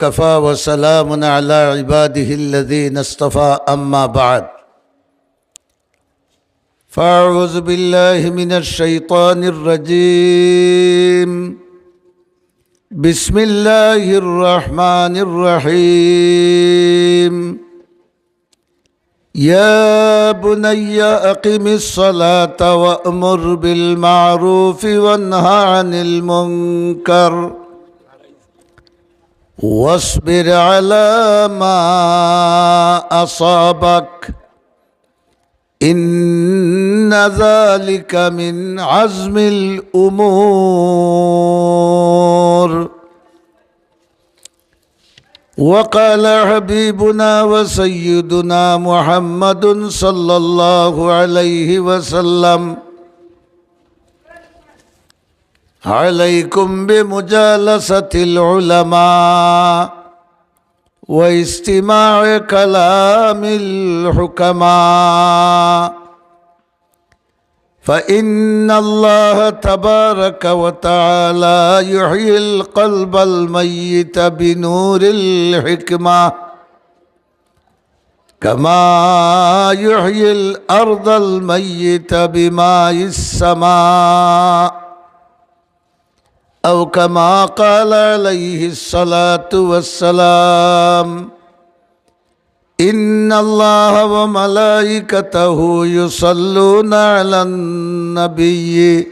كفى وسلام على عباده الذين اصطفى أما بعد فأعوذ بالله من الشيطان الرجيم بسم الله الرحمن الرحيم يا بني أقم الصلاة وأمر بالمعروف وانهى عن المنكر واصبر على ما أصابك إن ذلك من عزم الأمور وقال حبيبنا وسيدنا محمد صلى الله عليه وسلم عليكم بمجالسة العلماء واستماع كلام الحكماء فإن الله تبارك وتعالى يحيي القلب الميت بنور الحكمة كما يحيي الأرض الميت بماء السماء أو كما قال عليه الصلاة والسلام إن الله وملائكته يصلون على النبي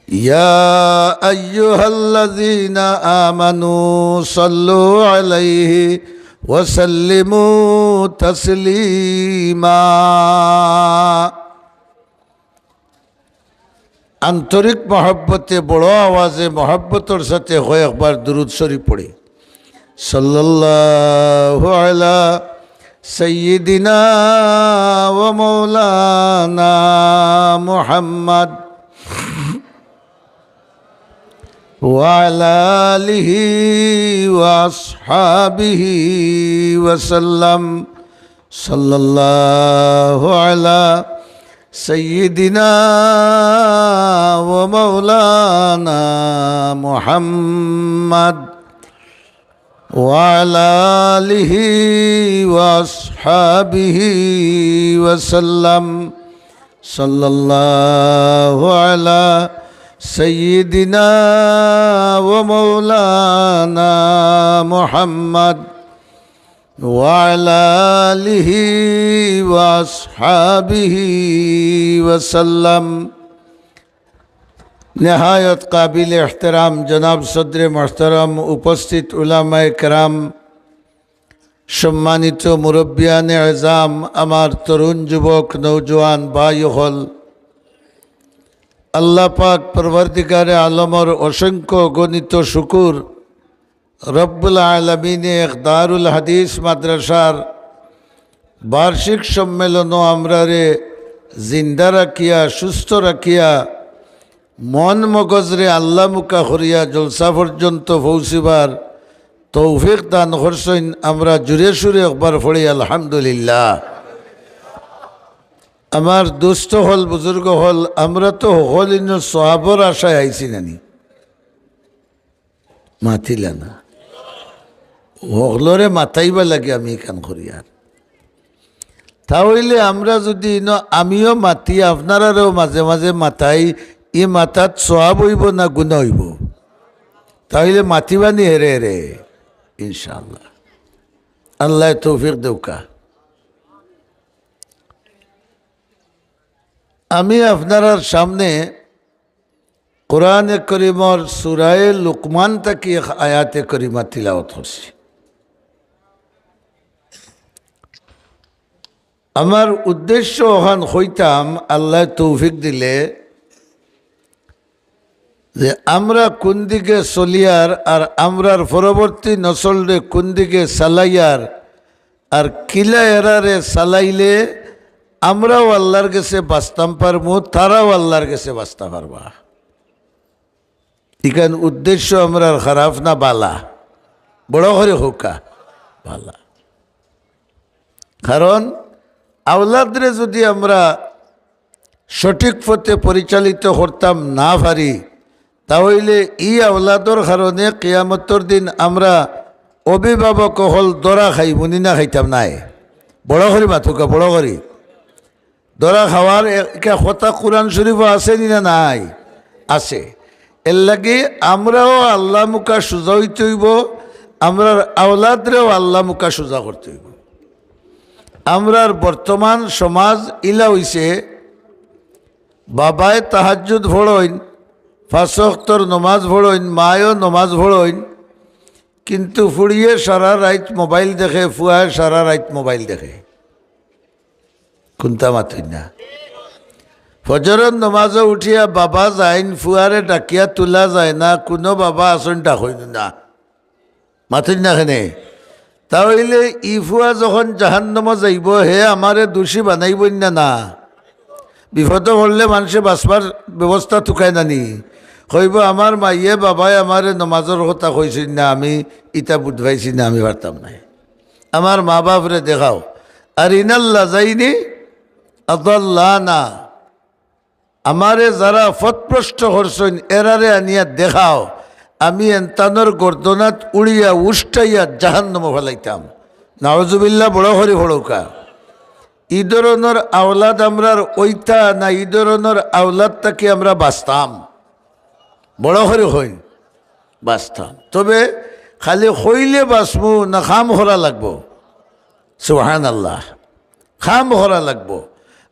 يا أيها الذين آمنوا صلوا عليه وسلموا تسليما আন্তরিক মহব্বতে বড় আওয়াজে মহব্বতের সাথে কয়েকবার দুরূদ শরীফ পড়ি সাল্লাল্লাহু আলা সাইয়্যিদিনা ওয়া মাওলানা মুহাম্মদ ওয়া আলা আলিহি ওয়া আসহাবিহি ওয়া সাল্লাম সাল্লাল্লাহু আলা سيدنا ومولانا محمد وعلى آله وأصحابه وسلم صلى الله على سيدنا ومولانا محمد وعلى آله وأصحابه وسلم نهایت قابل احترام جناب صدر محترم উপস্থিত উলামায়ে কেরাম সম্মানিত মুরব্বিয়ানে আযম আমার তরুণ যুবক নওজোয়ান ভাই হল আল্লাহ পাক পরবর্তীকারে আলমর অসংখ্য গণিত শুকুর রব্বুল আলামিনে দারুল হাদিস মাদ্রাসার বার্ষিক সম্মেলনও আমরারে জিন্দা রাখিয়া সুস্থ রাখিয়া মন মগজরে আল্লাহ মুকা করিয়া জলসা পর্যন্ত পৌঁছিবার তৌফিক দান করছেন আমরা জুড়ে সুরে একবার পড়ি আলহামদুলিল্লাহ। আমার দুস্থ হল বুজুর্গ হল আমরা তো হল ইন সওয়াবর আশায় আইছি নানি মাতিলা না হলরে মাতাইবা লাগে আমি কান করি আর তাহলে আমরা যদি আমিও মাতি আপনারাও মাঝে মাঝে মাতাই ই মাতাত সওয়াব হইব না গুনাহ হইব তাহলে মাতিবানি হেরে হেরে ইনশাআল্লাহ আল্লাহ তৌফিক দেউকা। আমি আপনার সামনে কোরআনে করিমর সূরায়ে লুকমান থেকে এক আয়াতে করিমা তিলাওয়াত করছি। আমার উদ্দেশ্য ওখান হইতাম আল্লাহ তৌফিক দিলে যে আমরা কোন দিকে চলিয়ার আর আমরার পরবর্তী নসলরে কোন দিকে চালাইয়ার আর কিলা এরারে চালাইলে আমরাও আল্লাহর কাছে বাঁচতাম পারবো তারাও আল্লাহর কাছে বাঁচতে পারবা। ইখান উদ্দেশ্য আমরার খারাপ না বালা বড় করে হোকা বালা, কারণ আওলাদরে যদি আমরা সঠিক পথে পরিচালিত করতাম না পারি তাহলে ই আওলাদর কারণে কিয়ামতর দিন আমরা অভিভাবক হল দরা খাইবনি না খাইতাম নাই বড় করি মাথুকা বড় করি দরা খাওয়ার কথা কোরআন শরীফ আছে না নাই আছে এর লাগে আমরাও আল্লাহ মুখা সোজা হইতে হইব আমরার আওলাদরেও আল্লাহ মুখা সোজা করতে হইব আমরার বর্তমান সমাজ ইলা হইছে বাবায় তাহাজ্জুদ ভড়ইন 5 ওয়াক্তর নমাজ ভড়ইন মায়ও নমাজ ভড়ইন কিন্তু ফুড়িয়ে সারা রাত মোবাইল দেখে ফুয়ায় সারা রাত মোবাইল দেখে কোনটা মাথুই না ফজরের নমাজে উঠিয়া বাবা যাইন ফুয়ারে ডাকিয়া তোলা যায় না কোনো বাবা আসন ডাকইন না মাথুই না খেনে তাহলে ই ফুয়া যখন জাহান্নামে যাইব হে আমারে দোষী বানাইব না না বিপদ পড়লে মানুষে বাঁচবার ব্যবস্থা থুকাই নানি কইব আমার মাইয়ে বাবাই আমারে নমাজের কথা কইছেন না আমি ইটা বুঝবাইছি না আমি পারতাম নাই আমার মা বাপরে দেখাও আর ইনাল্লা যাইনি আদাল্লানা আমারে যারা ফতপ্রষ্ট করছেন এরারে আনিয়া দেখাও আমি এন্তানোর গর্দনাত উড়িয়া উষ্টাইয়া জাহান্নামে ফেলাইতাম নাউজুবিল্লাহ বড় হরি হড়ৌকা ই ধরনের আওলাদ আমরার ওইতা না ই ধরনের আওলাদটাকে আমরা বাঁচতাম বড় হরি হই বাঁচতাম তবে খালি হইলে বাঁচবো না খাম হরা লাগবো সুবহানাল্লাহ খাম হরা লাগবো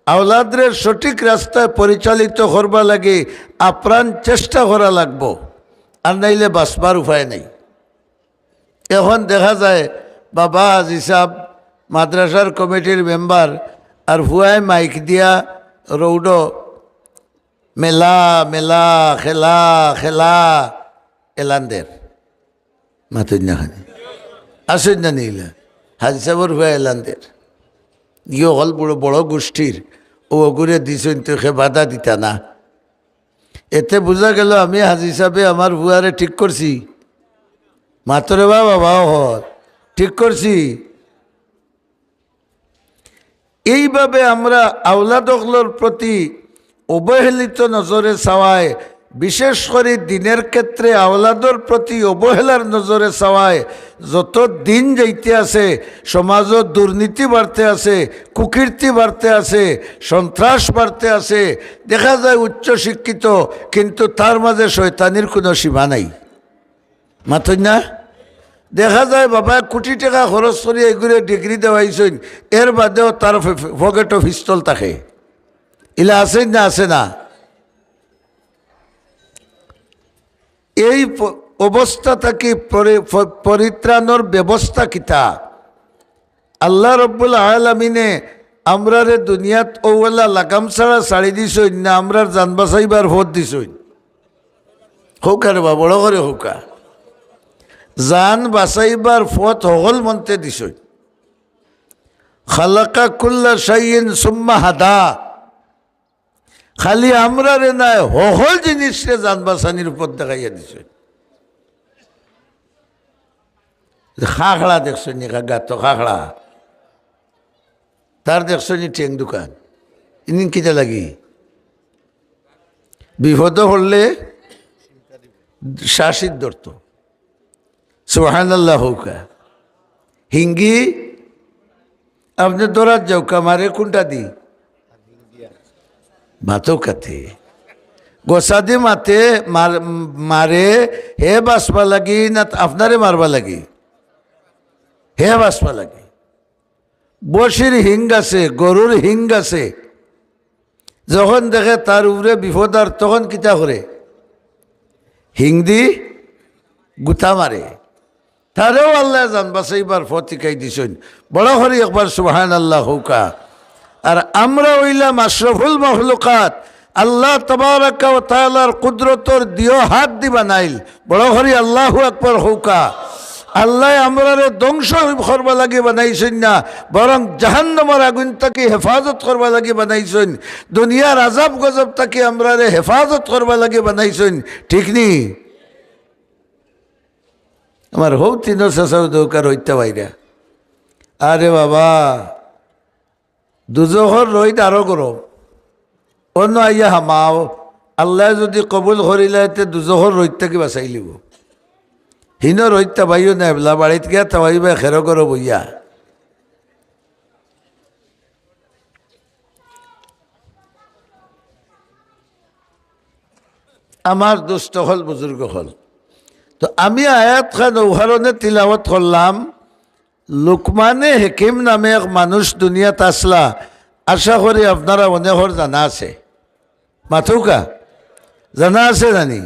আওলাদের সঠিক রাস্তায় পরিচালিত করবা লাগে আপ্রাণ চেষ্টা করা লাগবো আর নাইলে বাঁচবার উপায় নেই এখন দেখা যায় বাবা আজি সাহেব মাদ্রাসার কমিটির মেম্বার আর হুয়ায় মাইক দিয়া রৌড মেলা মেলা খেলা খেলা এলানদের মাতুন্যাখানি আসুন না নিলা হাজি সাহেবর হুয়া এলানদের ইয়ে হল বড় বড় গোষ্ঠীর ও ওগুরে দিছেন তো সে বাধা দিতা না এতে বোঝা গেল আমি হাজি সাহেবে আমার হুয়ারে ঠিক করছি মাতরে বাবাও হল ঠিক করছি এইভাবে আমরা আওলাদগুলোর প্রতি অবহেলিত নজরে চাওয়ায় বিশেষ করে দিনের ক্ষেত্রে আওলাদর প্রতি অবহেলার নজরে চাওয়ায় যত দিন যাইতে আছে সমাজত দুর্নীতি বাড়তে আছে কুকীর্তি বাড়তে আছে সন্ত্রাস বাড়তে আছে দেখা যায় উচ্চ শিক্ষিত কিন্তু তার মাঝে শয়তানির কোনো সীমা নাই মাথুন না দেখা যায় বাবা কোটি টাকা খরচ করে এগুলো ডিগ্রি দেওয়াইছেন এর বাদেও তার পকেটও পিস্তল থাকে ইলা আছে না আছে না এই অবস্থা থেকে পরিত্রাণর ব্যবস্থা কিতা আল্লাহ রব্বুল আলামিনে আমরারে দুনিয়াত ওলা লাগাম ছাড়া ছাড়ি দিছইন না আমরার জান বাঁচাইবার ভোট দিছইন হৌকা রে বা বড় করে হৌকা জান বাঁচাইবার পথ হগল মন্তে দিছইন খালাকা কুল্লা শাইইন সুম্মা হাদা খালি আমরা রে নাই হল জিনিসরে জান বাঁচানির উপর দেখাইয়া দিছে খাখড়া দেখছো নি গাত খাখড়া তার দেখছো নি ঠেং দোকান ইনিন কিটা লাগি বিপদ হলে শাসিত ধরত সুবহানাল্লাহ হৌকা হিঙ্গি আপনি দৌড়াত যাও কামারে কোনটা দি মাতো কাতে গোসাদি মাতে মারে হে বাসবা লাগি না আপনারে মারবা লাগি হে বাসবা লাগি বসির হিং আছে গরুর হিং আছে যখন দেখে তার উপরে বিপদ আর তখন কিতা করে হিং দি গুতা মারে তারেও আল্লাহ জান বাসাইবার ফতিকাই দিছেন বড় হরি একবার সুবহানাল্লাহ হৌকা আর আমরা হইলাম আশরাফুল মাখলুকাত আল্লাহ তাবারাকা ওয়া তাআলার কুদরতর দিও হাত দি বানাইল বড় হরি আল্লাহু আকবার হৌকা আল্লাহ আমরারে ধ্বংস করবা লাগে বানাইছেন না বরং জাহান্নামের আগুন থেকে হেফাজত করবা লাগে বানাইছেন দুনিয়ার আযাব গজব থেকে আমরারে হেফাজত করবা লাগে বানাইছেন ঠিক নি আমার হৌ তিন শাসাও দৌকার হইতে বাইরা আরে বাবা দুজোহর রইত আরো গরম অন্য আইয়া হামাও আল্লাহ যদি কবুল করিলে এতে দুজহর রৈত্যাকে বাঁচাই লিব হিন রৈত্যা বাইও নেবলা বাড়িত গিয়া তাবাইবা খেরো করো বইয়া আমার দুষ্ট হল বুজুর্গ হল। তো আমি আয়াত খান উদাহরণে তিলাওয়াত করলাম। লুকমানে হেকিম নামে এক মানুষ দুনিয়াত আসলা, আশা করি আপনারা অনেকর জানা আছে। মাথুকা জানা আছে জানি?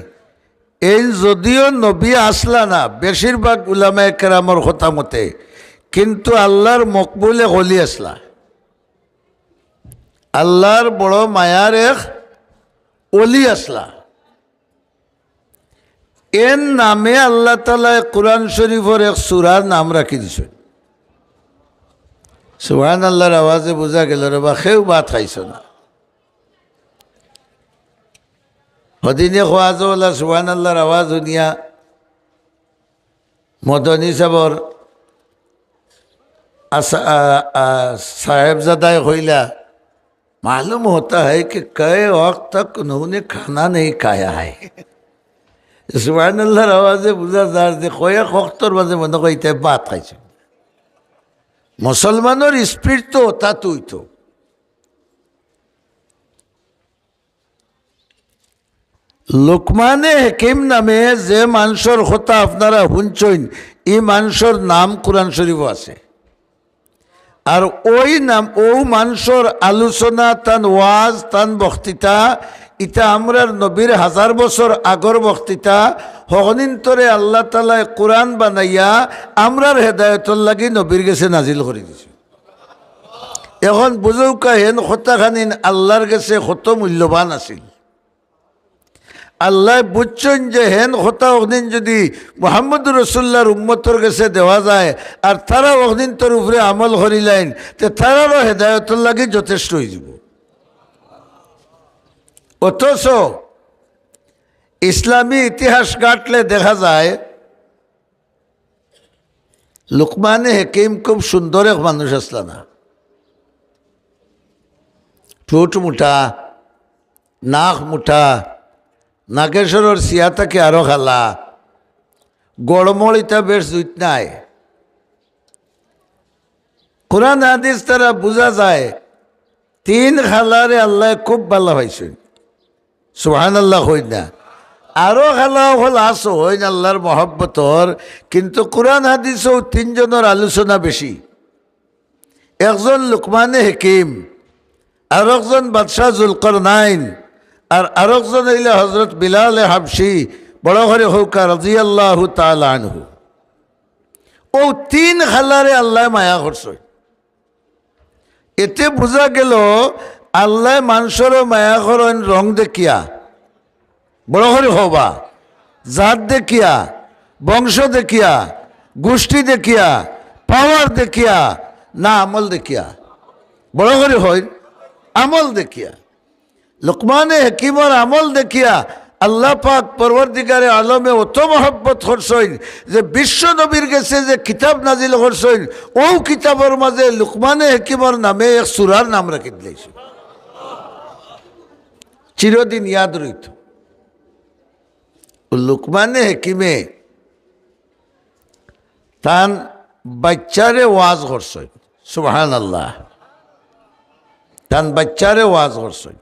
এই যদিও নবী আসলা না, বেশিরভাগ উলামায়ে কেরামর কথা মতে, কিন্তু আল্লাহর মকবুলে গলি আসলা, আল্লাহর বড় মায়ার এক অলি আসলা। এর নামে আল্লাহ তাআলা কুরআন শরীফের এক সূরার নাম রাখি দিছেন। সুবহানাল্লাহর আওয়াজে বোঝা গেল রে বা কেউ ভাত খাইছ না। হদিনে খোয়াজওয়ালা সুবহানাল্লাহর আওয়াজ শুনিয়া মদনী সাহর साहेबजादा होइला, मालूम होता है कि कई वक्त तक उन्होंने खाना नहीं खाया है। सुभान अल्लाह आवाज़े बुझा जार दे कोई वक्तर बाजे बंदा कोई ते बात खाई मुसलमानों स्पिरिट तो होता तुई तो लोकमाने हकीम नामे जे मानसर होता अपनारा हुंचोइन ई मानसर नाम कुरान शरीफ आछे और ओई नाम ओ मानसर आलोचना तान वाज तान बक्तृता इता आमरार नबीर 1000 बছর আগর बक्तृता हगनिन्तरे आल्लाह ताआला कुरान बानाइया आमरार हेदायतर लागि नबीर गेছে नाजिल করে দিছে। এখন বুঝৌকা হেন কথাখানিন আল্লাহর কাছে কত মূল্যবান আছিল। আল্লাহ বুঝছেন যে হেন কথা অগ্নিন যদি মুহাম্মদুর রাসূলুল্লাহর উম্মতর কাছে দেওয়া যায় আর তারা অগ্নিন্তর উপরে আমল করিলেন তে তারারও হেদায়তের লাগে যথেষ্ট হয়ে যাব। অথচ ইসলামী ইতিহাস ঘাটলে দেখা যায় লুকমানে হাকিম খুব সুন্দর এক মানুষ আসলা না, ঠোঁট মুঠা, নাক মুঠা, নাগেশ্বরের সিয়াতাকে আরো খালা, গড়মড়িতা বেশ জুত নাই। কোরআন হাদিস তারা বোঝা যায় 3 খালারে আল্লাহ খুব ভালো হয়েছেন। সুবহানাল্লাহ হই না, আরো খালা হল আসো হইন আল্লাহর মহব্বতর, কিন্তু কোরআন হাদিসও 3 জনের আলোচনা বেশি। একজন লুকমানে হাকিম, আর একজন বাদশাহ জুলকরনাইন, আর আরেকজন হইলে হজরত বিলাল হাবশি বড় ঘরে হৌকা রাদিয়াল্লাহু তাআলা আনহু। ও 3 খালারে আল্লাহ মায়া করছে। এতে বোঝা গেল আল্লাহ মানুষের মায়া করেন রং দেখিয়া, বড় ঘরে হবা, জাত দেখিয়া, বংশ দেখিয়া, গোষ্ঠী দেখিয়া, পাওয়ার দেখিয়া না আমল দেখিয়া। বড় ঘরে হয় আমল দেখিয়া। লুকমানে হাকিমর আমল দেখিয়া আল্লাহ পাক পরবর্তীকারে আলমে অত মহব্বত করছেন যে বিশ্ব নবীর কাছে যে কিতাব নাজিল করছেন ও কিতাবের মাঝে লুকমানে হাকিমর নামে এক সূরার নাম রাখি দিয়েছে, চিরদিন ইয়াদ রইত। লুকমানে হাকিমে তান বাচ্চারে ওয়াজ করছেন। সুবহানাল্লাহ, তান বাচ্চারে ওয়াজ করছেন।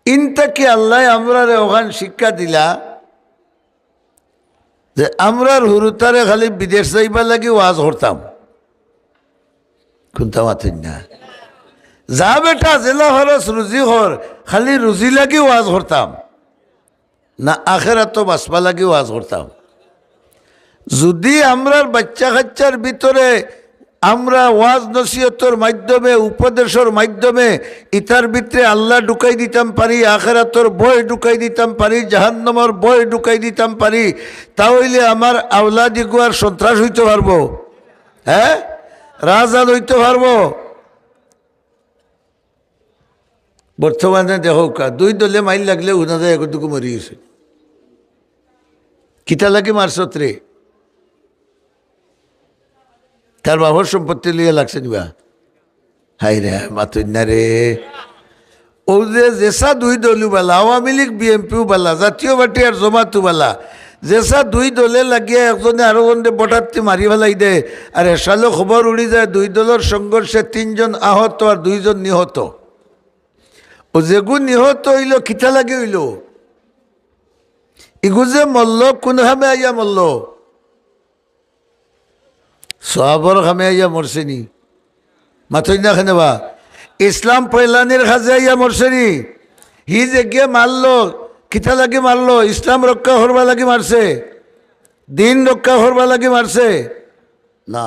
ইনটাকে আল্লাহ আমরারে ওখান শিক্ষা দিলা যে আমরার হুরুতারে খালি বিদেশ যাইবার লাগি ওয়াজ করতাম, শুনতাম না। যা বেটা জেলা খরচ রুজি হর খালি রুজি লাগি ওয়াজ করতাম না, আখেরাত তো বাঁচবা লাগি ওয়াজ করতাম। যদি আমরার বাচ্চা কাচ্চার ভিতরে আমরা ওয়াজ নসিহতের মাধ্যমে উপদেশের মাধ্যমে ইতার ভিতরে আল্লাহ ঢুকাই দিতাম পারি, আখিরাতের ভয় ঢুকাই দিতাম পারি, জাহান্নামের ভয় ঢুকাই দিতাম পারি, তাহলে আমার আওলাদি গুয়ার সন্ত্রাস হইতে পারবো, হ্যাঁ রাজা হইতে পারবো। বর্তমানে দেখো 2 দলে মাইল লাগলে উনা যায় একটুকু মরি গেছে। কিতা লাগে মারছত রে, তার বাবার সম্পত্তি লিয়ে লাগছে নিবা। হাই রে মাতুন্না রে, ও যে যেসা দুই দলু বালা, আওয়ামী লীগ বিএনপিও বালা, জাতীয় পার্টি আর জমাতু বালা, যেসা দুই দলে লাগিয়ে একজনে আরো জনে বটারটি মারি ফেলাই দে, আর এসালো খবর উড়ি যায় দুই দলের সংঘর্ষে 3 জন আহত আর 2 জন নিহত। ও যেগু নিহত হইল কিতা লাগে হইল, ইগু যে মল্ল কোন খামে আইয়া মল্ল, সহাবর খামে আইয়া মরছেনি, মাথই না খানেবা ইসলাম পয়লানির খাজে আইয়া মরছেনি। হি যে গিয়ে মারলো কিতা লাগে মারলো, ইসলাম রক্ষা করবা লাগে মারছে, দিন রক্ষা করবা লাগে মারছে না।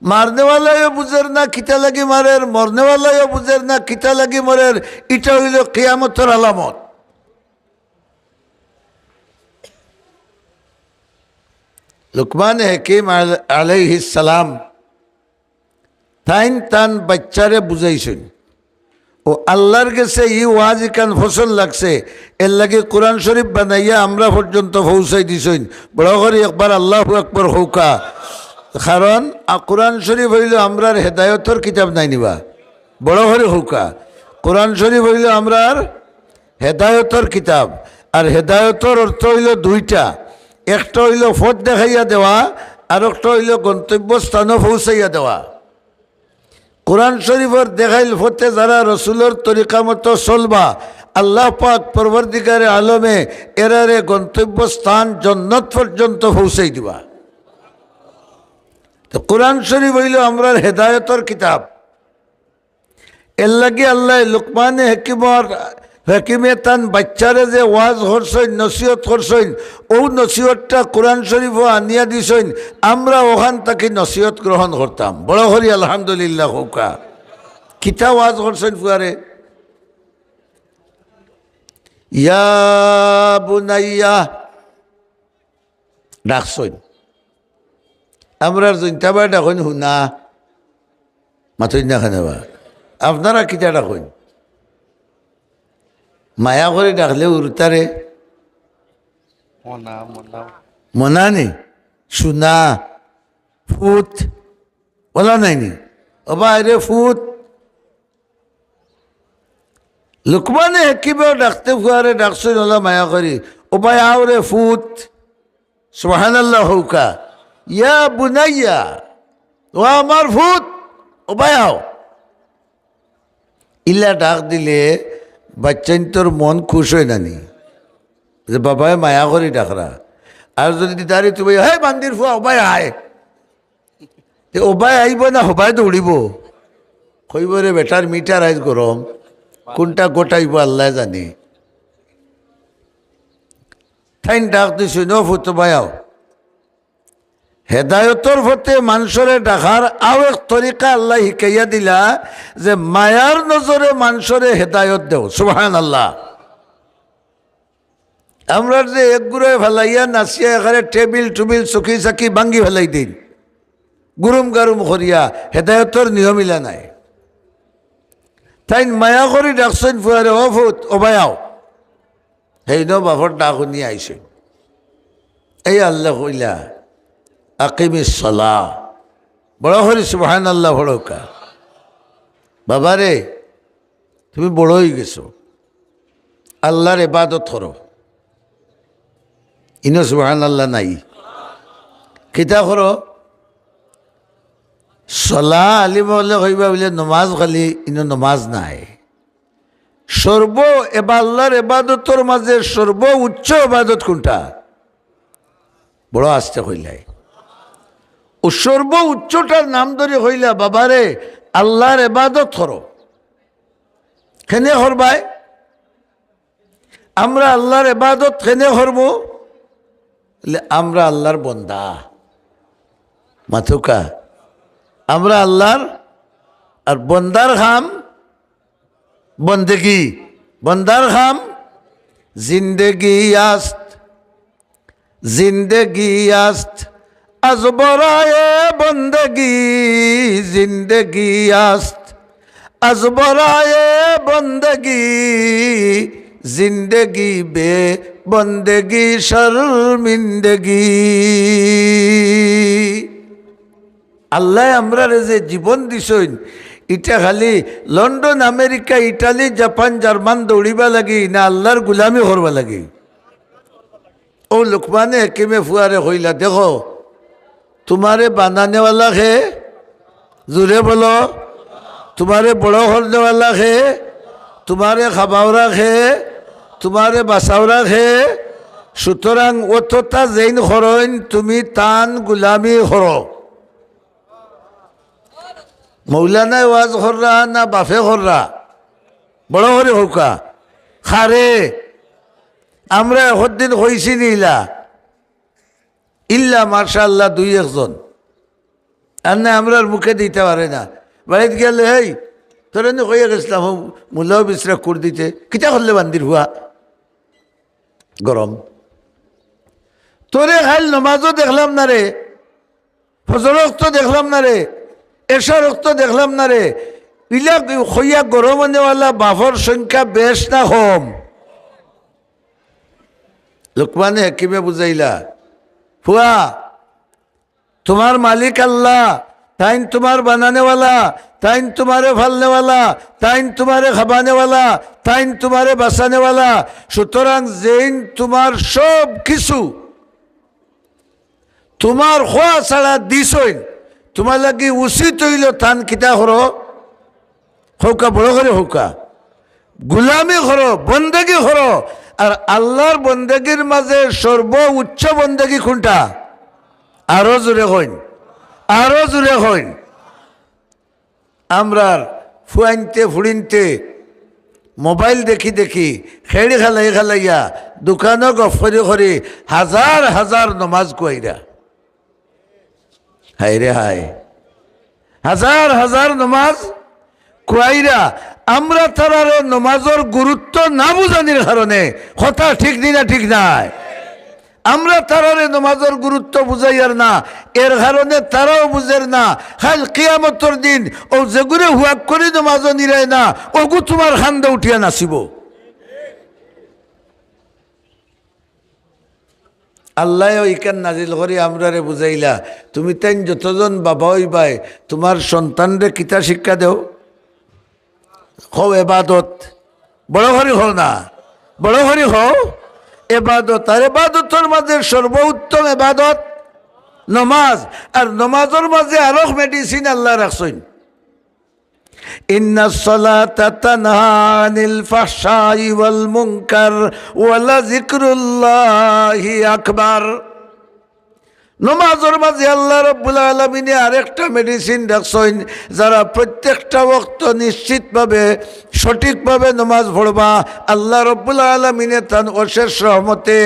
মারনেওয়ালাও বুঝের না কিতা লাগে মারের, মরনেওয়ালাও বুঝের না কিতা লাগে মরের। এটা হইল কিয়ামতের আলামত। লুকমান হাকিম আলাইহিস সালাম তান বাচ্চারে বুঝাইছেন, ও আল্লাহর কাছে ই ওয়াজ কান ফসল লাগছে, এর লাগে কোরআন শরীফ বানাইয়া আমরা পর্যন্ত পৌঁছাই দিছেন। বড় করে একবার আল্লাহু আকবার হৌকা। কারণ কোরআন শরীফ হইল আমরার হেদায়তর কিতাব নাই নিবা, বড় করে হৌকা। কোরআন শরীফ হইল আমরার হেদায়তর কিতাব, আর হেদায়তর অর্থ হইল 2টা। একটা হইল পথ দেখাইয়া দেওয়া, আর একটা হইল গন্তব্যস্থানও পৌঁছাইয়া দেওয়া। কোরআন শরীফর দেখাইল ফতে যারা রসুলের তরিকা মতো চলবা, আল্লাহ পাক পরবর্তীকারে আলমে এরারে গন্তব্যস্থান জান্নাত পর্যন্ত পৌঁছাই দিবা। তো কোরআন শরীফ হইল আমরার হেদায়তর কিতাব। এর লাগে আল্লাহ লুকমানে হাকিমে তান বাচ্চারে যে ওয়াজ করছেন, নসিহত করছেন, ও নসিহতটা কোরআন শরীফও আনিয়া দিছেন, আমরা ওখান থেকে নসিহত গ্রহণ করতাম। বড় হরি আলহামদুলিল্লাহ হৌকা। কিতা ওয়াজ করছেন ফুয়ারে, ইয়া বুনাইয়া ডাকছেন, আমরা জৈন্তাবা ডাকেন হুনা, মাথই না খানেবা। আপনারা কিতা ডাকেন? মায়া করে ডাকলে উরতারে মনা নেই, সুনা, ফুত বলা নাইনি, ও বাইরে ফুত। লুকমানে হাকিমেও ডাকতে ফুয়ারে ডাকছেন ওলা মায়া করি, ও ভাই আও রে ফুত, সুবহানাল্লাহ হৌকা। ইয়া বুনাইয়া, ও আমার ফুত, ও ভাই আও। ইল্লা ডাক দিলে বাচ্চান তোর মন খুশ হয় নানি, যে বাবায় মায়া করি ডাকরা। আর যদি দাঁড়িয়ে তুমি হে বান্দির ফুয়া ওবাই আয়, ওবাই আইব না হবাই দৌড়িব, কইব রে বেটার মিটার আইজ গরম, কোনটা গোটাইব আল্লাহ জানি। ঠাইন ডাক দিছো ন ফুত বায়াও। হেদায়তর ফতে মানুষরে ডাকার আও এক তরিকা আল্লাহ শিকাইয়া দিলা, যে মায়ার নজরে মানুষরে হেদায়ত দেও। সুবহানাল্লাহ। আমরা যে একগুড়ে ফেলাইয়া নাচিয়া এখানে টেবিল টুবিল চকি চাকি ভাঙ্গি ফেলাই দিন, গুরুম গারুম করিয়া, হেদায়তর নিয়মিলা নাই। তাই মায়া করি ডাকছেন ফুয়ারে, ও ফুত ও বায়াও। সেই ন বাপর ডাক শুনি আইছে, এই আল্লাহ কইলা আকিমিস সালাহ। বড় হরি সুবহানাল্লাহ বড়কা। বাবারে তুমি বড় হয়ে গেছো, আল্লাহর ইবাদত করো। ইনো সুবহানাল্লাহ নাই, কিতা করো? সলাহ আলিম হলে কইবা বলে নমাজ, খালি ইনো নমাজ নাই। আল্লাহর ইবাদতর মাঝে সর্ব উচ্চ ইবাদত কোনটা? বড় আস্তে কইলাই। ও সর্ব উচ্চটার নাম ধরে হইলা বাবারে আল্লাহর ইবাদত করো। কেনে করবাই? আমরা আল্লাহর ইবাদত কেনে করব? আমরা আল্লাহর বন্দা মাথুকা, আমরা আল্লাহর আর বন্দার খাম বন্দেগি, বন্দার খাম জিন্দেগি আস্ত, জিন্দেগি আস্ত আজ বরায়ে বন্দেগি, জিন্দেগি আস্ত আজ বরায়ে বন্দেগি, জিন্দেগি বে বন্দেগি শর্মিন্দগি। আল্লাহ আমরা যে জীবন দিছেন, ইটা খালি London America Italy Japan German দৌড়িবা লাগি না আল্লাহর গুলামি করবা লাগি? ও লুকমানে হাকিমে ফুয়ারে কইলা, দেখো তোমারে বানানেওয়ালা হে, জোরে বলো, তোমারে বড় করনেওয়ালা হে, তোমারে খাবাওরা হে, তোমারে বাসাওরা হে। সুতরাং অতটা জেইন খরইন তুমি তান গুলামি করো। মৌলানায় ওয়াজ কররা না বাফে কররা? বড় করে হোকা খারে। আমরা একদিন হইছি নিলা ইল্লা মার্শাল্লাহ দুই একজন, আর না আমরা মুখে দিতে পারে না। বাড়িতে গেলে এই তোরা কইয়া গেছিলাম মূল্য বিশ্রাম করে দিতে, কিতা করলে বান্দির হুয়া গরম। তোরে খাইল নমাজও দেখলাম না রে, ফজর রক্ত দেখলাম না রে, এশা রক্ত দেখলাম না রে। ইলা হইয়া গরম আনেওয়ালা বাফর সংখ্যা বেশ না কম? লোকমানে হাকিমে বুঝাইলা, ফুয়া তোমার মালিক আল্লাহ, তাইন তোমার বানানেওয়ালা, তাইন তোমারে ফালনেওয়ালা, তাইন তোমারে খাবানেওয়ালা, তাইন তোমারে বাঁচানেওয়ালা। সুতরাং যেইন তোমার সব কিছু তোমার খোয়া ছাড়া দিছইন, তোমার লাগি উচিত হইল তান কিতা করো, হৌকা বড় করে হৌকা গুলামি করো, বন্দেগি করো। আর আল্লাহর বন্দেগির মাঝে সর্বোচ্চ বন্দেগি কোনটা? আরো জোরে হইন, আরো জোরে হইন। আমরার ফুয়াইনতে ফুড়িনতে মোবাইল দেখি দেখি খেড়ি খালাই খালাইয়া দোকানও গফ করি করি হাজার হাজার নমাজ কুয়াইরা, হায় রে হায়, হাজার হাজার নমাজ কুয়াইরা। আমরা তারারে নমাজের গুরুত্ব না বুঝানির কারণে, কথা ঠিক নি না ঠিক নাই, আমরা তারারে নমাজের গুরুত্ব বুঝাইয়ার না, এর কারণে তারাও বুঝের না। খাল কিয়ামতর দিন ও যেগুলো হুয়াক করে নমাজও নিরায় না, ওগু তোমার খান্দে উঠিয়া নাচিব। আল্লাহ ইকান নাজিল করে আমরারে বুঝাইলা, তুমি তাই যতজন বাবা হইবাই তোমার সন্তানরে কিতা শিক্ষা দেও? হও এবাদত, বড় হরি হও না, বড় হরি হও এবাদত। আর এবাদতের মাঝে সর্বোত্তম এবাদত নমাজ। আর নমাজের মাঝে আরো মেডিসিন আল্লাহ রাখছেন, ইন্নাস সালাতা তানহা আনিল ফাহশাই ওয়াল মুনকার ওয়া লাযিকরুল্লাহি আকবার। নমাজের মাঝে আল্লাহ রাব্বুল আলামিনে আরেকটা মেডিসিন রাখছেন, যারা প্রত্যেকটা ওয়াক্ত নিশ্চিতভাবে সঠিকভাবে নমাজ পড়বা, আল্লাহ রাব্বুল আলামিনে তান অশেষ রহমতে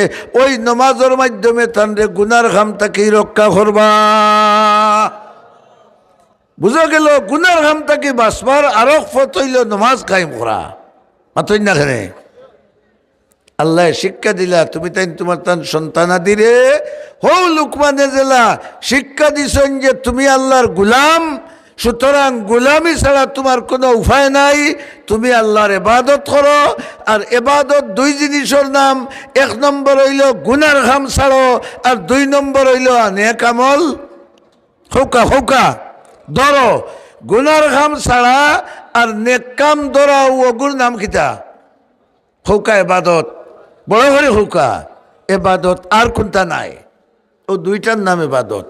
ওই নমাজের মাধ্যমে তানরে গুনার খাম থেকে রক্ষা করবা। বুঝা গেল, গুনার খাম থেকে বাঁচবার আরো পথ হইল নমাজ কায়েম করা। মাতই না খেলে আল্লাহ শিক্ষা দিলা, তুমি তাই তোমার তান সন্তানাদিরে হৌ লুকমানে জেলা শিক্ষা দিছেন যে তুমি আল্লাহর গুলাম। সুতরাং গুলামি ছাড়া তোমার কোনো উপায় নাই, তুমি আল্লাহর ইবাদত করো। আর ইবাদত দুই জিনিসের নাম, এক নম্বর হইল গুনার খাম ছাড়ো, আর দুই নম্বর হইল নেক আমল হৌকা হৌকা ধরো। গুনার খাম ছাড়া আর নেক কাম ধরা ওগুর নাম কিতা? হৌকা ইবাদত, বড় করে হৌকা এবাদত। আর কোনটা নাই, ও দুইটার নাম এবাদত।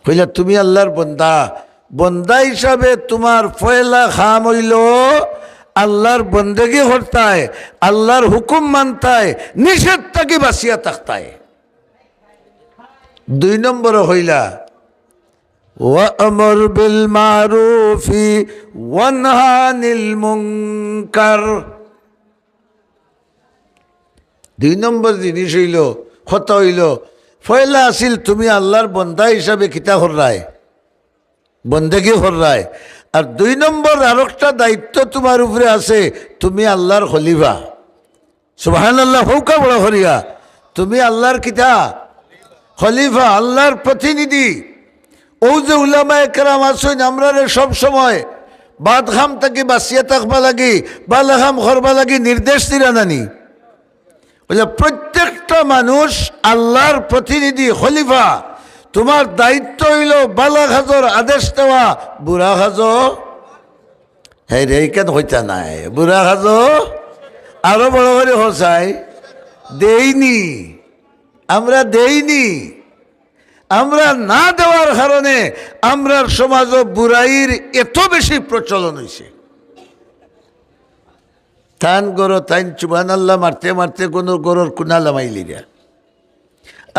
কইলা তুমি আল্লাহর বন্দা, বন্দা হিসাবে তোমার পয়লা খাম হইল আল্লাহর বন্দেগি হরতায়, আল্লাহর হুকুম মানতায়, নিষেধ থাকি বাঁচিয়া থাকতায়। দুই নম্বর হইলা ওয়া'মুর বিল মারুফি ওয়ানহা আনিল মুনকার। দুই নম্বর জিনিস হইল কথা হইল পয়লা আসিল তুমি আল্লাহর বন্দা হিসাবে কিতা হররায়, বন্দেগি হররায়। আর দুই নম্বর আরেকটা দায়িত্ব তোমার উপরে আছে, তুমি আল্লাহর খলিফা। সুবহানাল্লাহ, হৌকা বড় হরিয়া, তুমি আল্লাহর কিতা খলিফা, আল্লাহর প্রতিনিধি। ও যে উলামায়ে কেরাম আছেন আমরা সব সময় বাদ খাম থেকে বাঁচিয়া থাকবা লাগি, বালা খাম করবা লাগি নির্দেশ দিরা নানি। প্রত্যেকটা মানুষ আল্লাহর প্রতিনিধি খলিফা। তোমার দায়িত্ব হইল বালা খাজর আদেশ দেওয়া, বুড়া খাজো হ্যাঁ রে কেন হইতা নাই, বুড়া খাজো আরো বড় করে হসাই দেইনি, আমরা দেইনি। আমরা না দেওয়ার কারণে আমরার সমাজও বুড়াইর এত বেশি প্রচলন হয়েছে। তান গরো তাইন সুবহানাল্লাহ মারতে মারতে কোনো গরোর কুনা লামাইলিরা,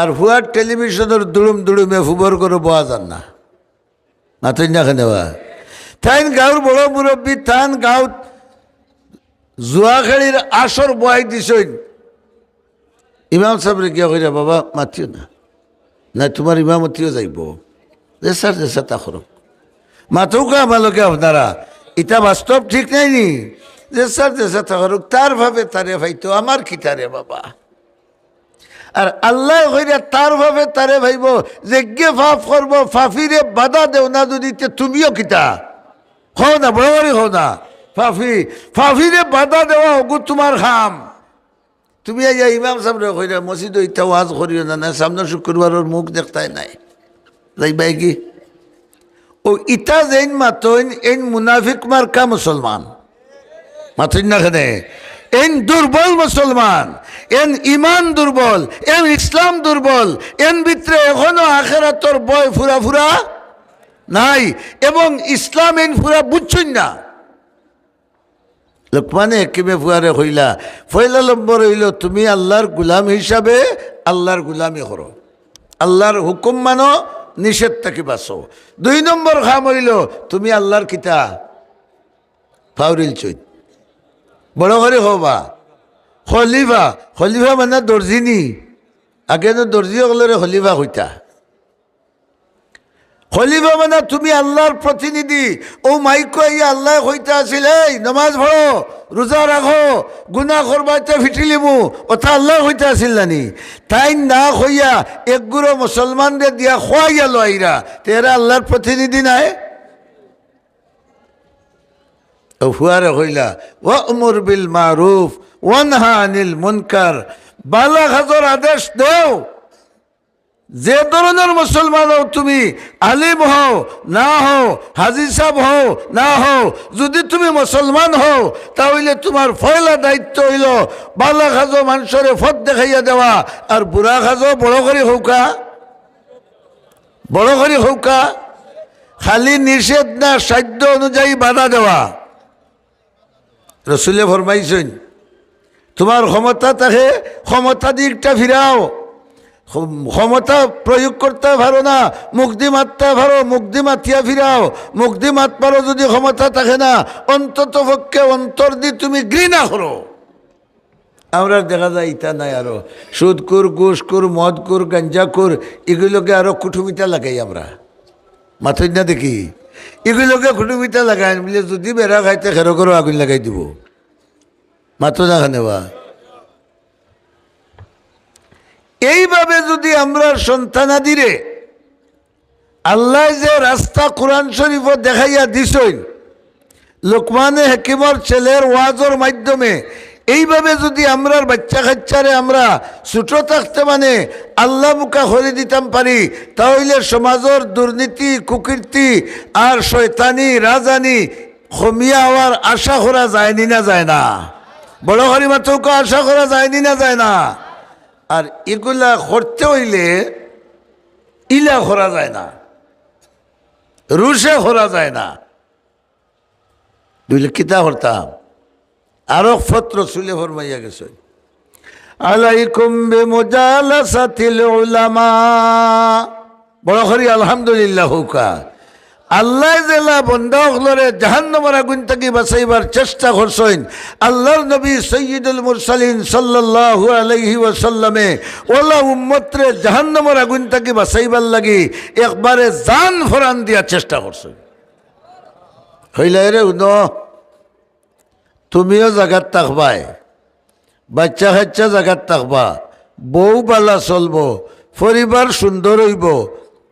আর হুয়ার টেলিভিশনের দুড়ুম দুড়ুমে ফুবর করে বোয়া যান না, মাতই না খানেবা তাইন গাঁর বড় মুরব্বী তান গাঁও জুয়াখাড়ির আসর বয়াই দিছইন, ইমাম সাহেবরে গিয়া কইরা বাবা মাতিও না, না তোমার ইমামতিও যাইব, যে স্যার তা করো মাথৌকা আমালোকে আপনারা, এটা বাস্তব ঠিক নাই নি, যে স্যার তা করুক, তার ভাবে তারে ভাইতো আমার কি তারে বাবা। আর আল্লাহ কইরা তার ভাবে তারে ভাইব, যে গে ফাফ করবো ফাফিরে বাধা দেও না যদি তুমিও কিতা হও না, বড়ি হও না, ফাফিরে বাধা দেওয়া হোক তোমার খাম। তুমি আইয়া ইমাম সাহেব কইরা মসজিদ ইটা ওয়াজ করিও না, সামনে শুক্রবারের মুখ দেখতাই নাই যাইবাই কি ও ইটা যেন মাতইন এন মুনাফিক মার্কা মুসলমান, মাতইন না খানে এন দুর্বল মুসলমান, এন ইমান দুর্বল, এন ইসলাম দুর্বল, এন ভিতরে এখনো আখেরাতর বয় ফুরা ফুরা নাই, এবং ইসলাম এন ফুরা বুঝছই না। লোকমানে হেকিমে ফুয়ারে হইলা পয়লা নম্বর হইল তুমি আল্লাহর গুলাম হিসাবে আল্লাহর গুলামি করো, আল্লাহর হুকুম মানো, নিষেধ থেকে বাঁচো। 2 নম্বর খাম হইল তুমি আল্লাহর কিতা ফাউরিল চৈত বড় করে হবা খলিফা, খলিফা মানে দর্জিনি, আগে তো দর্জি হলরে খলিফা হইতা, খলিফা মানে তুমি আল্লাহর প্রতিনিধি। ও মাইক ইয়া আল্লাহ হইতে আসিল এই নমাজ পড়ো রোজা রাখো গুনাহ করবাইতে ফিটিলিমু, ওটা আল্লাহ হইতে আসিল নানি, তাই না হইয়া একগুলো মুসলমানদের দিয়া খোয়াইয়া লইরা তেরা আল্লাহর প্রতিনিধি নাই। ফুয়ারে হইলা ওয়ামুর বিল মারুফ ওয়ানহা আনিল মুনকার, বালা খাজর আদেশ দেও। যে ধরনের মুসলমান হও তুমি, আলিম হও না হও, হাজি সাহেব হও না হও, যদি তুমি মুসলমান হও তাহলে তোমার পয়লা দায়িত্ব হইল বালা খাজো মানুষরে ফত দেখাইয়া দেওয়া, আর বুড়া খাজো বড় করে হৌকা, বড় করে হৌকা, খালি নিষেধ না সাধ্য অনুযায়ী বাধা দেওয়া। রসুলে ফরমাইছেন তোমার ক্ষমতা থাকে ক্ষমতা দিকটা ফিরাও, ক্ষমতা প্রয়োগ করতে পারো না মুক্তি মারতে পারো, মুক্তি মাতিয়া ফিরাও, মুক্তি মাত পারো যদি ক্ষমতা থাকে না অন্তত পক্ষে অন্তর দিয়ে তুমি ঘৃণা করো। আমরা দেখা যায় ইটা নাই, আরো সুদকুর ঘুষকুর মদকুর গাঞ্জাকুর এগুলোকে আরো কুটুমিতা লাগাই, আমরা মাথা না দেখি এগুলোকে কুটুমিতা লাগাই বলে যদি বেড়া খাইতে খেরো করো আগুন লাগাই দিব, মাথা না খানেবা। এইভাবে যদি আমরা সন্তানাদিরে আল্লাহ যে রাস্তা কোরআন শরীফ দেখাইয়া দিছইন, লোকমানে হেকিমর ছেলের ওয়াজের মাধ্যমে এইভাবে যদি আমরার বাচ্চা কাচ্চারে আমরা ছোট থাকতে মানে আল্লাহ মুখা করে দিতাম পারি, তাহলে সমাজের দুর্নীতি কুকীর্তি আর শয়তানি রাজানি কমিয়া হওয়ার আশা করা যায়নি না যায় না, বড় হরি মাত্রকে আশা করা যায়নি না যায় না। আর এগুলা করতে হইলে ইলা করা যায় না, রুশে করা যায় না, দুইলে কিতা করতাম আরো পত্র চুলে ফরমাইয়া গেছে আলাইকুম বিমুজালাসাতিল উলামা, বড় করি আলহামদুলিল্লাহ হুকা। আল্লাহ জেলা বন্দাহলরে জাহান্নামের আগুন থেকে বাঁচাইবার চেষ্টা করছেন। আল্লাহর নবী সৈয়দুল মুরসালিন সাল্লাল্লাহু আলাইহি ওয়াসাল্লামে ওলা উম্মতরে জাহান্নামের আগুন থেকে বাঁচাইবার লাগি একবারে জান ফরান দিয়া চেষ্টা করছেন। হইলে রে উন তুমিও জাগাত থাকবাই, বাচ্চা কাচ্চা জাগাত থাকবা, বউ বালা চলব, পরিবার সুন্দর হইব,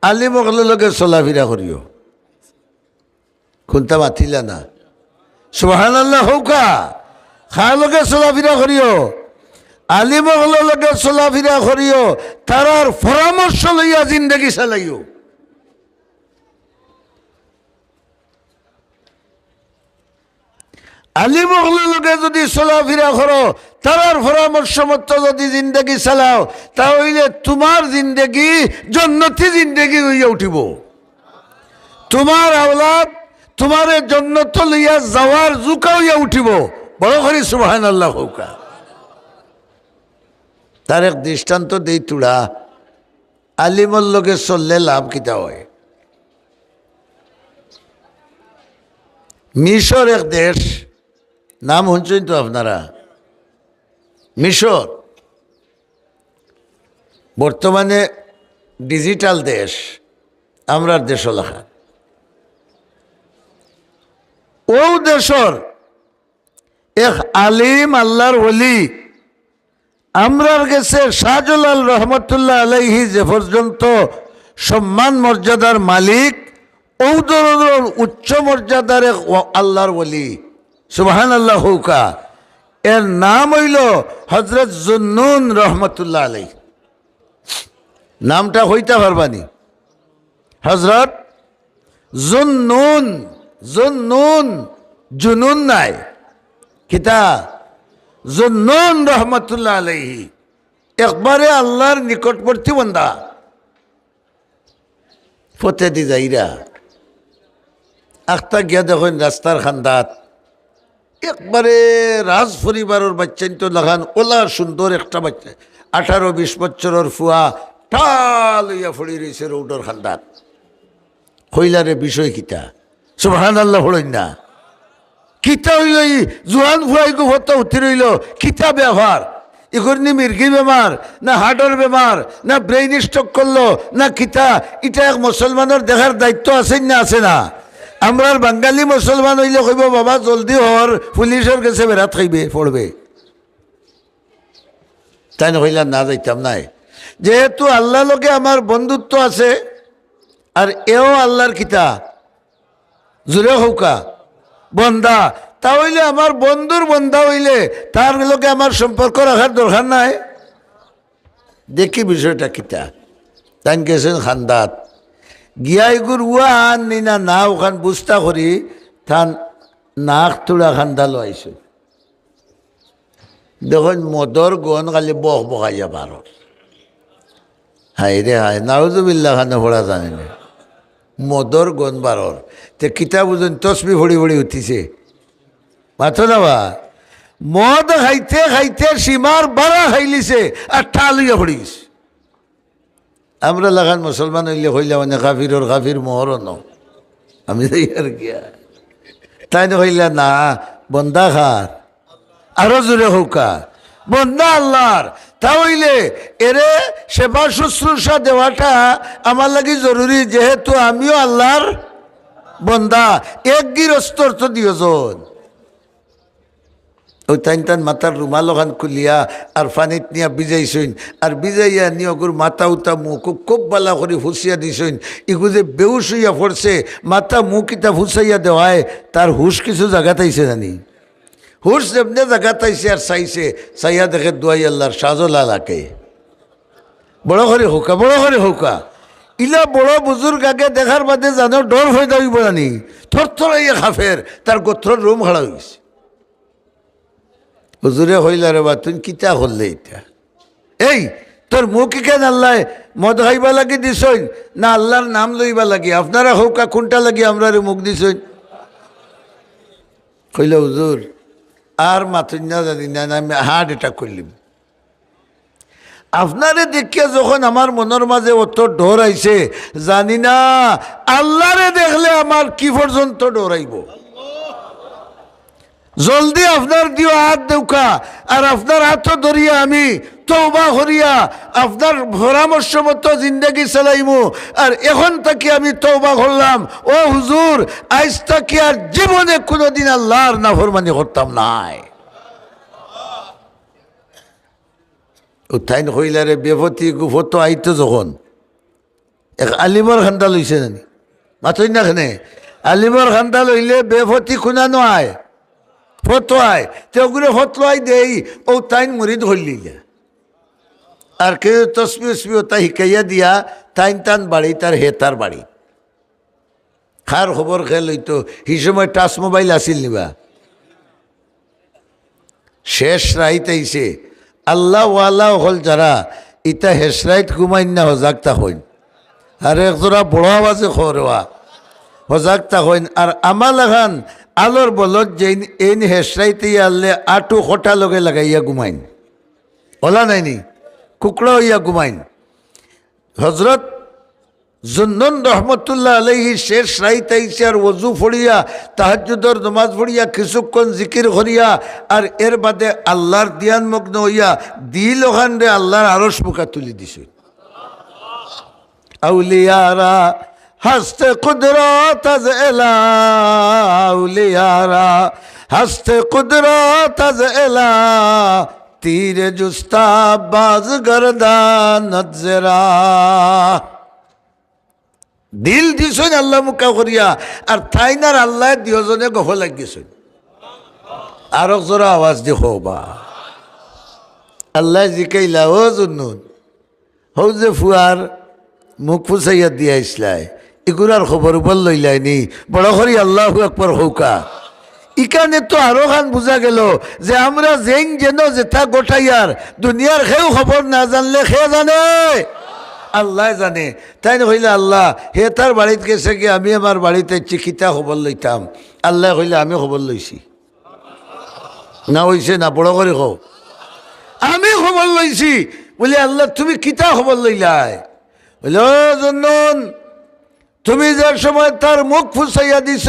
আলিমকলের লগে চলাফিরা করিও। কোনটা মাতিলা না সুবহানাল্লাহ হৌকা, খা লগে চলাফিরা করিও। আলিমহলের লগে চলাফিরা করিও, তারার পরামর্শ লইয়া জিন্দগি চালাইও। আলিমহলের লগে যদি চলাফিরা করো, তারার পরামর্শ মতো যদি জিন্দগি চালাও, তাহলে তোমার জিন্দগি জন্নতি জিন্দগি হইয়া উঠিব। তোমার আওলাদ তোমারে জন্নত লইয়া যাওয়ার জুকা হইয়া উঠিব। বড় করে সুবহানাল্লাহ হৌকা। তার এক দৃষ্টান্ত দেই তুড়া, আলিমর লগে চললে লাভ কিতা হয়। মিশর এক দেশ, নাম শুনছেন তো আপনারা, মিশর বর্তমানে ডিজিটাল দেশ, আমরার দেশ লেখা। ও দেশর এক আলিম আল্লাহর ওলি আমরার গেছে শাহজালাল রহমতুল্লাহ আলাইহি যে পর্যন্ত সম্মান মর্যাদার মালিক, ও ধরনের উচ্চ মর্যাদার এক আল্লাহর ওলি, সুবহানাল্লাহ হৌকা। এর নাম হইল হযরত জুন্নুন রহমতুল্লাহ আলাইহি। নামটা হইতে পারবানি, হযরত জুন্নুন। জুন্নুন জুনুন নাই, কিতা জুন্নুন রহমতুল্লাহ আলাইহি একবারে আল্লাহর নিকটবর্তী বান্দা। ফতে দি যাইরা আখতা গিয়া দেখেন রাস্তার খান্দাত একবারে রাজ পরিবারের বাচ্চাইন তো লাগান ওলা সুন্দর একটা বাচ্চা, 18-20 বছরের ফুয়া ঠাল হইয়া ফড়ি রয়েছে রৌডর খান্দাত। হইলারে বিষয় কিতা, সুবহানাল্লাহ হইল না, কিতা হইল জোয়ান ফুয়াই গো হত্যা উঠি রইল, কিতা ব্যবহার এগুলি মির্গি বেমার না হার্টের বেমার না ব্রেইন স্ট্রোক করলো না কিতা। এটা এক মুসলমানের দেখার দায়িত্ব আছে না, আছে না? আমরার বাঙালি মুসলমান হইলে কইব বাবা জলদি হর, পুলিশের কাছে বেড়াত খাইবে পড়বে, তাই না হইলা না যাইতাম নাই। যেহেতু আল্লাহ লোকে আমার বন্ধুত্ব আছে, আর এও আল্লাহর কিতা জুড়ে হৌকা বন্দা, তাহলে আমার বন্ধুর বন্ধা হইলে তার লোকে আমার সম্পর্ক রাখার দরকার নাই। দেখি বিষয়টা কিতা। তাই গেছেন খান্দাত গিয়াই গুর উয়া আন নি না ওখান বুঝতা করি থান নাক তুলা খান্দালো আইসো। দেখুন মদর গন খালি বক বকাইয়া পার, হাই রে হাই, নাউজুবিল্লাহ খানে পড়া জানে না, মদর গন বারর। তে কিতা বুঝুন তসবি ভরি ভরি উঠিছে মাথো যাবা, মদ খাইতে খাইতে সীমার বাড়া খাইলিছে আর ঠালুইয়া পড়ি গেছে। আমরা লাগান মুসলমান হইলে হইলে মানে কাফিরর কাফির মোহরও ন, আমি আর গিয়া তাই না হইলা না বন্দা খার আরো জোরে হৌকা বন্দা আল্লাহর। তাহলে এরে সেবা শুশ্রূষা দেওয়াটা আমার লাগি জরুরি, যেহেতু আমিও আল্লাহর বন্দা। এক গিরস্তর তো দিওজন ওই টাইন টান মাথার রুমাল ওখান খুলিয়া আর পানিত নিয়া ভিজাইছইন, আর ভিজাইয়া নিয়গুর মাথা উতা মুখ খুব বালা করে ফুসিয়া দিছইন। ইগু যে বেউস হইয়া পড়ছে, মাথা মুখ ইটা ফুসাইয়া দেওয়ায় তার হুশ কিছু জায়গা তাইছে জানি, হুশ যেমনি জায়গা তাইছে আর চাইছে, চাইয়া দেখে দোয়াই আল্লাহর শাহজালালাকে। বড় করে হোকা, বড় করে হোকা। ইলা বড় বুজুর্গ আগে দেখার বাদে জানো ডর হয়ে যাইব জানি, থরথরাইয়া খাফের তার গোত্রর রুম হারা হয়েছে। হুজুরে হইলা রে বা তুই কিতা করলে এটা, এই তোর মুখ কেন আল্লাহ মদ খাইবা লাগি দিছইন না আল্লাহর নাম লইবা লাগি? আপনারা হৌকা কোনটা লাগি আমরা মুখ দিছইন? কইলে হুজুর আর মাথুন না জানি না, আমি হার্ট অ্যাটাক করলিম। আপনারে দেখিয়া যখন আমার মনের মাঝে অত ডর আইছে, জানি না আল্লাহরে দেখলে আমার কি পর্যন্ত ডরাইব। জলদি আপনার দিও হাত দেউকা, আর আপনার হাত ধরিয়া আমি তওবা করিয়া আপনার পরামর্শ মতো জিন্দগি চালাইমু। আর এখন তাকে আমি তওবা করলাম, ও হুজুর আজ তাকে আর জীবনে কোনোদিন আল্লাহর নাফরমানি করতাম নাই। উত্থাইন হইলারে বেফতি গুফত আইতো যখন এক আলিমর খান্দা লইছে জানি মাথই না খানে, আলিমর খান্দা লইলে বেফতি খুনানো আয় ফতোয়ায়, তেগুলো ফতোয়াই দেই ও তাইন মুরিদ হইলিলা। আর কেউ তসবি তা শিকাইয়া দিয়া টাইন টান বাড়ি তার হে তার বাড়ি খার খবর খেল হইতো সেই সময় টাচ মোবাইল আসিল নিবা শেষ রাইত আইছে আল্লাহ ওয়ালা হল যারা ইটা শেষ রাইত ঘুমাইন না হজাগতা হইন আর একজোড়া বড় আওয়াজে খরওয়া হজাগতা হইন আর আমাল খান আলোর বলত যে এন শেষ রাইতে আল্লে আটু খটা লগে লাগাইয়া ঘুমাইন ওলা নাইনি কুকড়া হইয়া ঘুমাইন হজরত জুন্নুন রহমতুল্লাহ আলাইহি শেষ রাইত আইসে আর ওযু ফড়িয়া তাহাজ্জুদর নামাজ ফড়িয়া কিছুক্ষণ জিকির করিয়া আর এর বাদে আল্লাহর ধ্যান মগ্ন হইয়া দিল ওখান রে আল্লাহর আরশ মুখা তুলি দিছে আউলিয়ারা হস্তে কুদরত আজ এলা আউলিয়ারা হস্তে কুদরত আজ এলা তীরে জুস্তা বাজ গরদান নজরা দিল দিছেন আল্লাহ মুখা করিয়া আর তাইনার আল্লাহ দিয়জনে গহ লাগিয়েছেন আর জোরা আওয়াজ দেখো বা আল্লাহ জিকাইলা ও জুন্নুন হৌ যে ফুয়ার মুখ ফুসাইয়া দিয়া ইসলাই এগুলার খবর বল লইলাইনি বড় করি আল্লাহ একবার হৌকা ইকানে তো আরো খান বুঝা গেল যে আমরা যেন যেন যেটা গোটাইয়ার দুনিয়ার খেয়েও খবর না জানলে খেয়ে জানে আল্লাহ জানে তাই না হইলে আল্লাহ হে তার বাড়িতে গেছে কি আমি আমার বাড়িতে চিকিৎসা খবর লইতাম আল্লাহ হইলে আমি খবর লইছি না হইছে না বড় করে কও আমি খবর লইছি বলে আল্লাহ তুমি কিতা খবর লইলাই বলে ও জন্নুন তুমি যে সময় তার মুখ ফুসাইয়া দিছ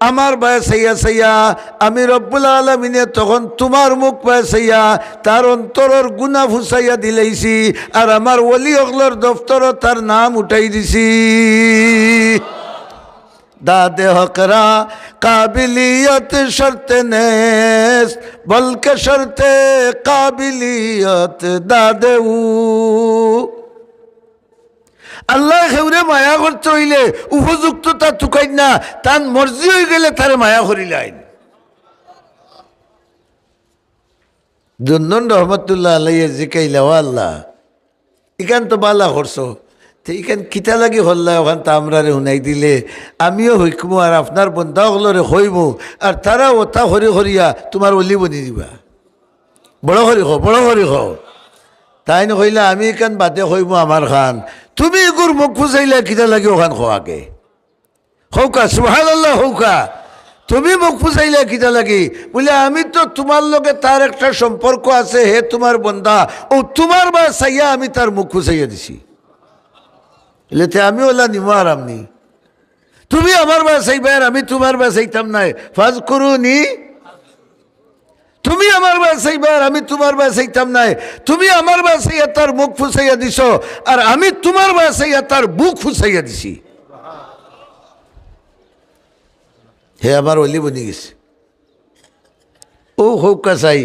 আমার বাসাইয়া সাইয়া আমি রব্বুল আলামিনে তখন তোমার মুখ বাসাইয়া তার অন্তরের গুনাহ ফুসাইয়া দিলাইছি আর আমার ওলি অগলর দফতর তার নাম উঠাই দিছি দাদে হকরা কাবিলিয়ত শর্তে নেস বলকে শর্তে কাবিলিয়ত দাদে উ আল্লাহ হেউরে মায়া করতে হইলে উপযুক্ত তার তুকাই না তার মর্জি হয়ে গেলে তারে মায়া করিলাইন জুন্নুন রহমতুল্লাহ আলাইহি জিকাইলা আল্লাহ ইখান তো বালা করছো তো ইখান কিতা লাগি হল্লা ওখান তা আমরা রে শুনাই দিলে আমিও হইকমু আর আপনার বন্ধা হলরে হইমু আর তারা ওটা হরি হরিয়া তোমার অলি বনি দিবা বড় হরি খাও তাই নহইলা আমি এখান বাদে হইমু আমার খান তুমি এগুর মুখ ফুসাইলে কিতা লাগে ওখান খোয়াকে হৌকা সুবহানাল্লাহ হৌকা তুমি মুখ ফুসাইলে কিতা লাগি বলে আমি তো তোমার লগে তার একটা সম্পর্ক আছে হে তোমার বন্ধা ও তোমার বা সাইয়া আমি তার মুখ ফুসাইয়া দিছি এতে আমি ওলা নিমো আরামনি তুমি আমার বা সাইবার আমি তোমার বা সাইতাম নাই ফাজ করুনি তুমি আমার বাসাইবার আমি তোমার বাসাইতাম নাই তুমি আমার বাসাইয়া তার মুখ ফুসাইয়া দিছ আর আমি তোমার বাসাইয়া তার বুক ফুসাইয়া দিছি হে আমার অলি বনি গেছে ও হৌকা চাই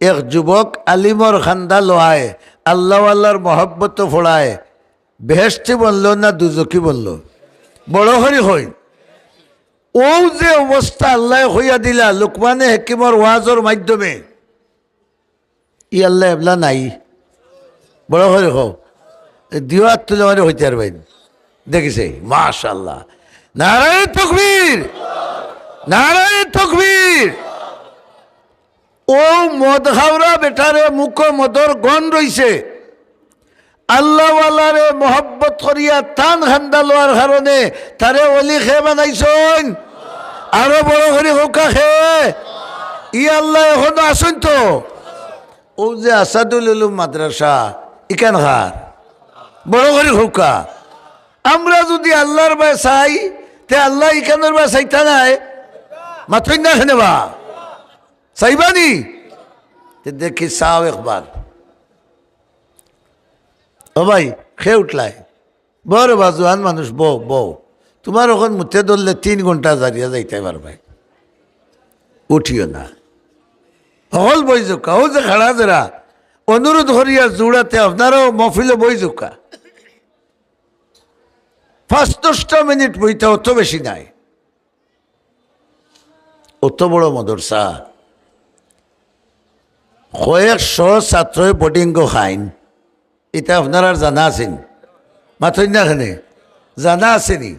এক যুবক আলিমর খান্দা লোহায় আল্লাহ আল্লাহর মহব্বত ফোড়ায় বেহেস্তি বলল না দুজকি বলল বড় হরি হই ও যে অবস্থা আল্লাহ হইয়া দিলা লোকমানে হেকিমর ওয়াজর মাধ্যমে ই আল্লাহ এবলা নাই বড় করে হো দিও হাত তুলে মানে হইতে পারবেন দেখিছে মাশাআল্লাহ নারায়ে তাকবীর নারায়ে তাকবীর ও মদ খাওরা বেটারে মুখ মদর গন রইছে আল্লাহ ওয়ালারে মোহব্বত করিয়া টান খান্দা লোয়ার কারণে তারে অলি খে বানাইছন আরো বড় করে হোকা খে ই আল্লাহ এখনো আসুন তো ও যে আসাদুল উলুম মাদ্রাসা ইকান হার বড় করে হোকা আমরা যদি আল্লাহর বা চাই তে আল্লাহ ইকানোর বা চাইতা নাই মাথুই না খেনেবা চাইবানি দেখি চাও একবার ও ভাই খেয়ে উঠলাই বড় বাজুয়ান মানুষ বউ তোমার ওখান মুতে ধরলে 3 ঘন্টা জারিয়া যাইতে পারবে উঠিও না হল বই জোকা ও যে খাড়া যারা অনুরোধ করিয়া জোড়াতে আপনারও মফিলে বই জোকা 5-10 মিনিট বইতে অত বেশি নাই অত বড় মদরসা কয়েকশো ছাত্র বোর্ডিং খাইন এটা আপনার আর জানা আছেন মাথইন না খানে জানা আছে নি